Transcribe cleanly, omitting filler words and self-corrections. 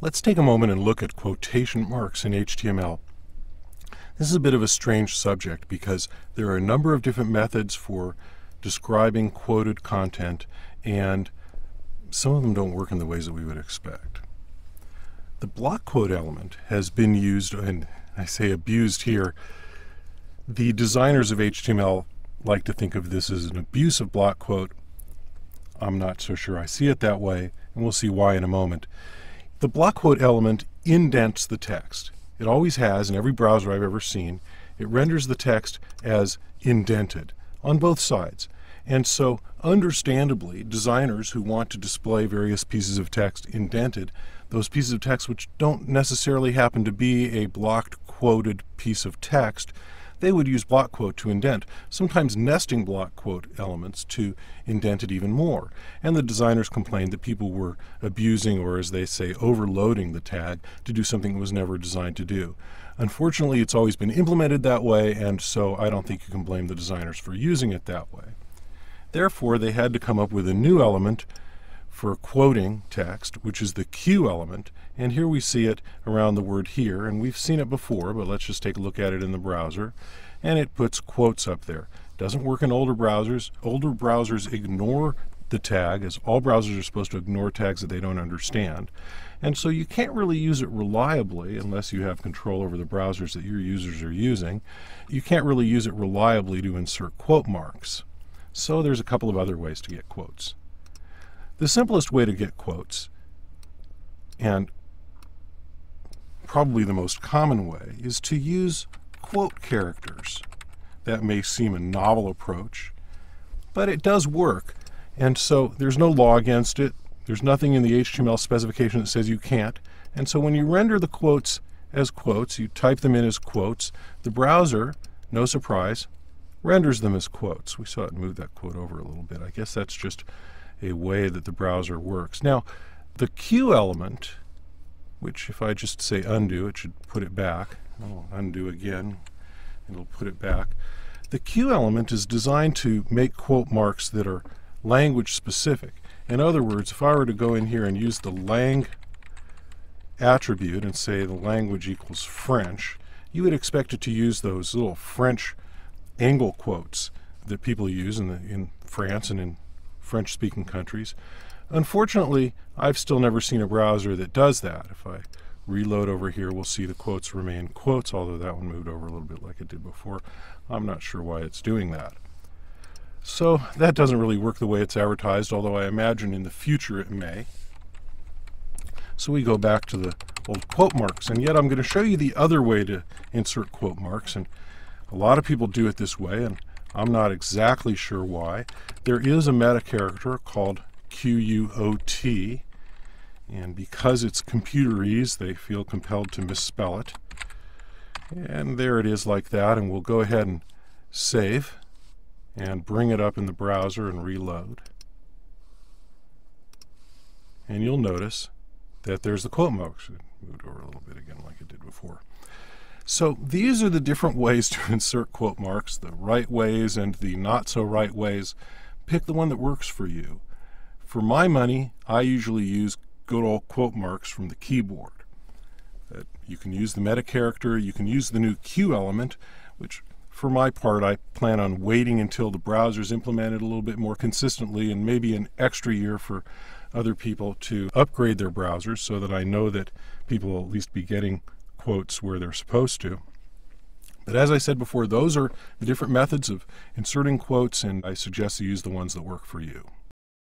Let's take a moment and look at quotation marks in HTML. This is a bit of a strange subject because there are a number of different methods for describing quoted content, and some of them don't work in the ways that we would expect. The block quote element has been used, and I say abused here. The designers of HTML like to think of this as an abuse of block quote. I'm not so sure I see it that way, and we'll see why in a moment. The block quote element indents the text. It always has in every browser I've ever seen. It renders the text as indented on both sides. And so, understandably, designers who want to display various pieces of text indented, those pieces of text which don't necessarily happen to be a blocked quoted piece of text, they would use block quote to indent, sometimes nesting block quote elements to indent it even more. And the designers complained that people were abusing, or as they say, overloading the tag to do something it was never designed to do. Unfortunately, it's always been implemented that way, and so I don't think you can blame the designers for using it that way. Therefore, they had to come up with a new element for quoting text, which is the Q element, and here we see it around the word here, and we've seen it before, but let's just take a look at it in the browser, and it puts quotes up there. Doesn't work in older browsers. Older browsers ignore the tag, as all browsers are supposed to ignore tags that they don't understand, and so you can't really use it reliably unless you have control over the browsers that your users are using. You can't really use it reliably to insert quote marks. So there's a couple of other ways to get quotes. The simplest way to get quotes, and probably the most common way, is to use quote characters. That may seem a novel approach, but it does work. And so there's no law against it. There's nothing in the HTML specification that says you can't. And so when you render the quotes as quotes, you type them in as quotes, the browser, no surprise, renders them as quotes. We saw it move that quote over a little bit. I guess that's just a way that the browser works. Now, the Q element, which if I just say undo, it should put it back. I'll undo again, and it'll put it back. The Q element is designed to make quote marks that are language specific. In other words, if I were to go in here and use the lang attribute and say the language equals French, you would expect it to use those little French angle quotes that people use in France and in French-speaking countries. Unfortunately, I've still never seen a browser that does that. If I reload over here, we'll see the quotes remain quotes, although that one moved over a little bit like it did before. I'm not sure why it's doing that. So that doesn't really work the way it's advertised, although I imagine in the future it may. So we go back to the old quote marks, and yet I'm going to show you the other way to insert quote marks, and a lot of people do it this way, and I'm not exactly sure why. There is a meta character called QUOT, and because it's computerese, they feel compelled to misspell it. And there it is like that, and we'll go ahead and save and bring it up in the browser and reload. And you'll notice that there's the quote marks. It moved over a little bit again like it did before. So these are the different ways to insert quote marks, the right ways and the not so right ways. Pick the one that works for you. For my money, I usually use good old quote marks from the keyboard. You can use the meta character, you can use the new Q element, which for my part I plan on waiting until the browser's implemented a little bit more consistently, and maybe an extra year for other people to upgrade their browsers so that I know that people will at least be getting quotes where they're supposed to. But as I said before, those are the different methods of inserting quotes, and I suggest you use the ones that work for you.